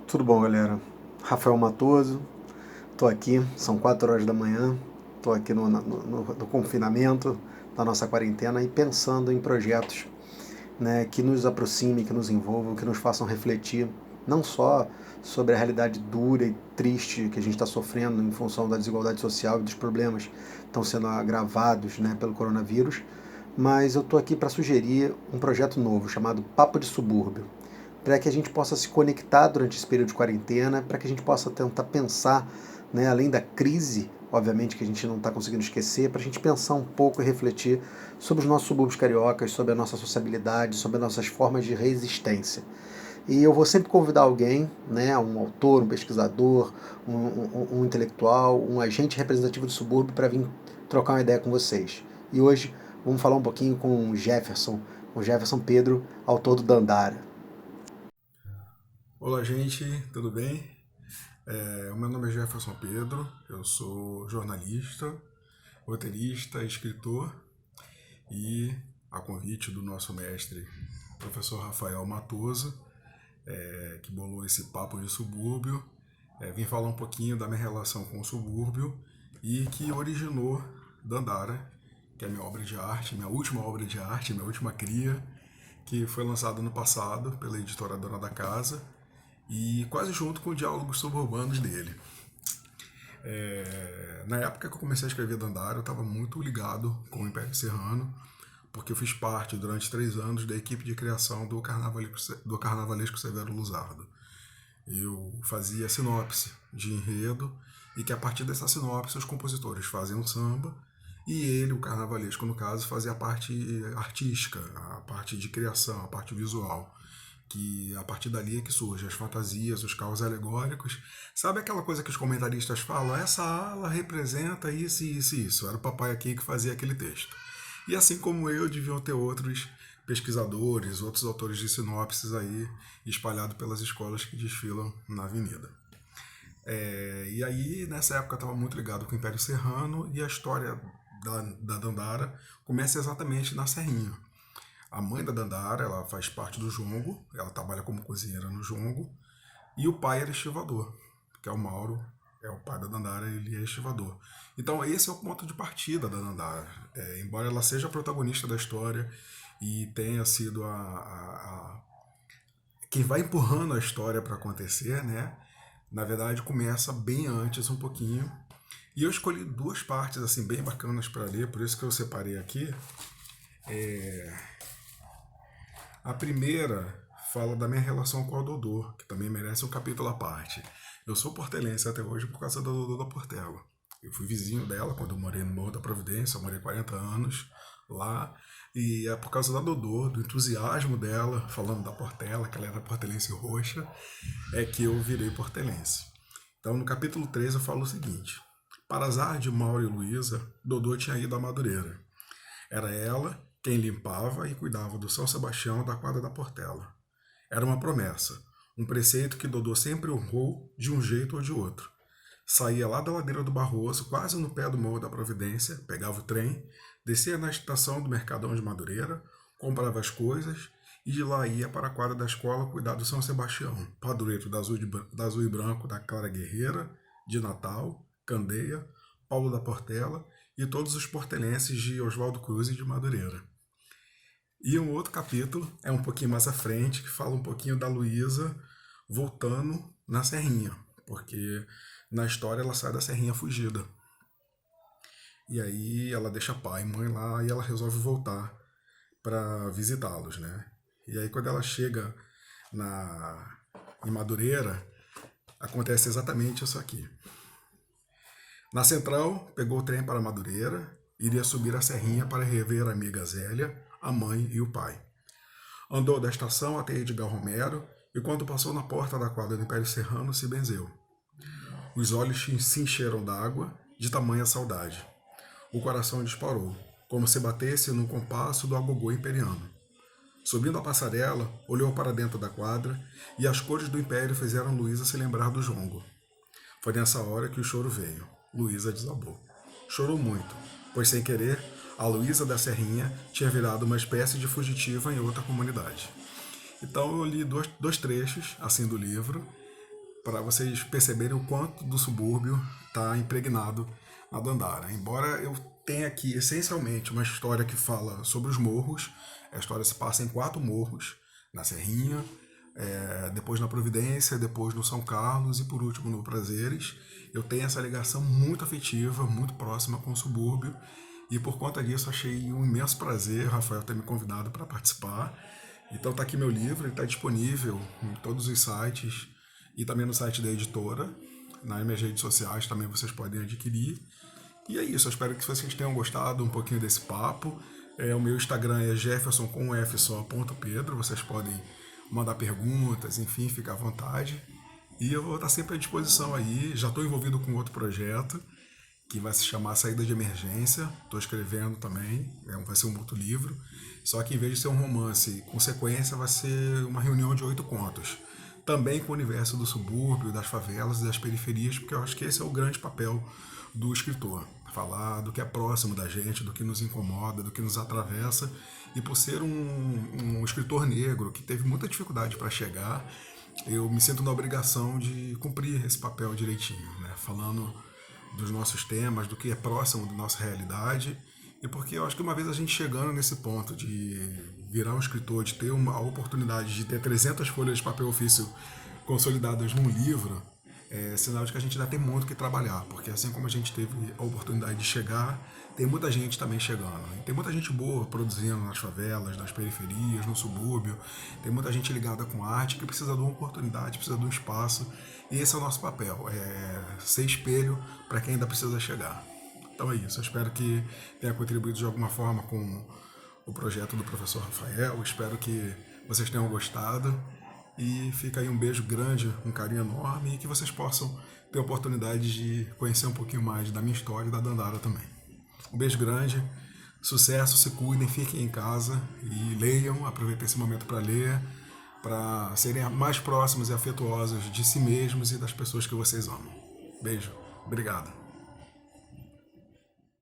Tudo bom, galera? Rafael Matoso, tô aqui, são 4 horas da manhã, tô aqui no confinamento da nossa quarentena e pensando em projetos, né, que nos aproximem, que nos envolvam, que nos façam refletir, não só sobre a realidade dura e triste que a gente está sofrendo em função da desigualdade social e dos problemas que estão sendo agravados, né, pelo coronavírus, mas eu tô aqui para sugerir um projeto novo chamado Papo de Subúrbio, para que a gente possa se conectar durante esse período de quarentena, para que a gente possa tentar pensar, né, além da crise, obviamente, que a gente não está conseguindo esquecer, para a gente pensar um pouco e refletir sobre os nossos subúrbios cariocas, sobre a nossa sociabilidade, sobre as nossas formas de resistência. E eu vou sempre convidar alguém, né, um autor, um pesquisador, um intelectual, um agente representativo do subúrbio para vir trocar uma ideia com vocês. E hoje vamos falar um pouquinho com o Jefferson Pedro, autor do Dandara. Olá, gente, tudo bem? O meu nome é Jefferson Pedro, eu sou jornalista, roteirista, escritor e, a convite do nosso mestre, professor Rafael Matoso, que bolou esse papo de subúrbio, vim falar um pouquinho da minha relação com o subúrbio e que originou Dandara, que é minha obra de arte, minha última obra de arte, minha última cria, que foi lançada no passado pela editora Dona da Casa e quase junto com Diálogos Suburbanos dele. Na época que eu comecei a escrever Dandara, eu estava muito ligado com o Império Serrano, porque eu fiz parte, durante 3 anos, da equipe de criação do Carnavalesco Severo Luzardo. Eu fazia sinopse de enredo, e que a partir dessa sinopse os compositores faziam samba, e ele, o carnavalesco no caso, fazia a parte artística, a parte de criação, a parte visual, que a partir dali é que surgem as fantasias, os carros alegóricos. Sabe aquela coisa que os comentaristas falam? Essa ala representa isso, isso e isso. Era o papai aqui que fazia aquele texto. E assim como eu, deviam ter outros pesquisadores, outros autores de sinopses aí espalhados pelas escolas que desfilam na avenida. E aí, nessa época, eu estava muito ligado com o Império Serrano e a história da Dandara começa exatamente na Serrinha. A mãe da Dandara, ela faz parte do jongo, ela trabalha como cozinheira no jongo, e o pai era estivador, que é o Mauro, é o pai da Dandara, ele é estivador. Então esse é o ponto de partida da Dandara. Embora ela seja a protagonista da história e tenha sido quem vai empurrando a história para acontecer, né? Na verdade começa bem antes um pouquinho. E eu escolhi 2 partes assim bem bacanas para ler, por isso que eu separei aqui. A primeira fala da minha relação com a Dodô, que também merece um capítulo à parte. Eu sou portelense até hoje por causa da Dodô da Portela. Eu fui vizinho dela quando eu morei no Morro da Providência, eu morei 40 anos lá. E é por causa da Dodô, do entusiasmo dela, falando da Portela, que ela era portelense roxa, é que eu virei portelense. Então no capítulo 3 eu falo o seguinte: para azar de Mauro e Luísa, Dodô tinha ido à Madureira. Era ela quem limpava e cuidava do São Sebastião da quadra da Portela. Era uma promessa, um preceito que Dodô sempre honrou de um jeito ou de outro. Saía lá da ladeira do Barroso, quase no pé do Morro da Providência, pegava o trem, descia na estação do Mercadão de Madureira, comprava as coisas e de lá ia para a quadra da escola cuidar do São Sebastião, padroeiro da Azul e Branco da Clara Guerreira, de Natal, Candeia, Paulo da Portela e todos os portelenses de Oswaldo Cruz e de Madureira. E um outro capítulo é um pouquinho mais à frente, que fala um pouquinho da Luísa voltando na Serrinha, porque na história ela sai da Serrinha fugida. E aí ela deixa pai e mãe lá e ela resolve voltar para visitá-los, né? E aí quando ela chega em Madureira, acontece exatamente isso aqui. Na central, pegou o trem para Madureira, iria subir a serrinha para rever a amiga Zélia, a mãe e o pai. Andou da estação até Edgar Romero e quando passou na porta da quadra do Império Serrano se benzeu. Os olhos se encheram d'água de tamanha saudade. O coração disparou, como se batesse num compasso do agogô imperiano. Subindo a passarela, olhou para dentro da quadra e as cores do Império fizeram Luísa se lembrar do jongo. Foi nessa hora que o choro veio. Luísa desabou. Chorou muito, pois sem querer, a Luísa da Serrinha tinha virado uma espécie de fugitiva em outra comunidade. Então eu li dois trechos assim do livro para vocês perceberem o quanto do subúrbio está impregnado na Dandara. Embora eu tenha aqui essencialmente uma história que fala sobre os morros, a história se passa em 4 morros, na Serrinha, depois na Providência, depois no São Carlos e por último no Prazeres. Eu tenho essa ligação muito afetiva, muito próxima com o subúrbio, e por conta disso achei um imenso prazer Rafael ter me convidado para participar. Então tá aqui meu livro, ele está disponível em todos os sites e também no site da editora. Nas minhas redes sociais também vocês podem adquirir. E é isso, eu espero que vocês tenham gostado um pouquinho desse papo. O meu Instagram é Jefferson com um F só, .pedro. Vocês podem mandar perguntas, enfim, fica à vontade. E eu vou estar sempre à disposição aí. Já estou envolvido com outro projeto que vai se chamar Saída de Emergência. Estou escrevendo também, vai ser um outro livro. Só que em vez de ser um romance com sequência, vai ser uma reunião de 8 contos. Também com o universo do subúrbio, das favelas e das periferias, porque eu acho que esse é o grande papel do escritor. Falar do que é próximo da gente, do que nos incomoda, do que nos atravessa. E por ser um escritor negro que teve muita dificuldade para chegar, eu me sinto na obrigação de cumprir esse papel direitinho, né? Falando dos nossos temas, do que é próximo da nossa realidade. E porque eu acho que uma vez a gente chegando nesse ponto de virar um escritor, de ter a oportunidade de ter 300 folhas de papel ofício consolidadas num livro, é sinal de que a gente ainda tem muito que trabalhar, porque assim como a gente teve a oportunidade de chegar, tem muita gente também chegando. E tem muita gente boa produzindo nas favelas, nas periferias, no subúrbio. Tem muita gente ligada com arte que precisa de uma oportunidade, precisa de um espaço. E esse é o nosso papel, ser espelho para quem ainda precisa chegar. Então é isso, eu espero que tenha contribuído de alguma forma com o projeto do professor Rafael. Espero que vocês tenham gostado. E fica aí um beijo grande, um carinho enorme, e que vocês possam ter a oportunidade de conhecer um pouquinho mais da minha história e da Dandara também. Um beijo grande, sucesso, se cuidem, fiquem em casa e leiam, aproveitem esse momento para ler, para serem mais próximos e afetuosos de si mesmos e das pessoas que vocês amam. Beijo, obrigado.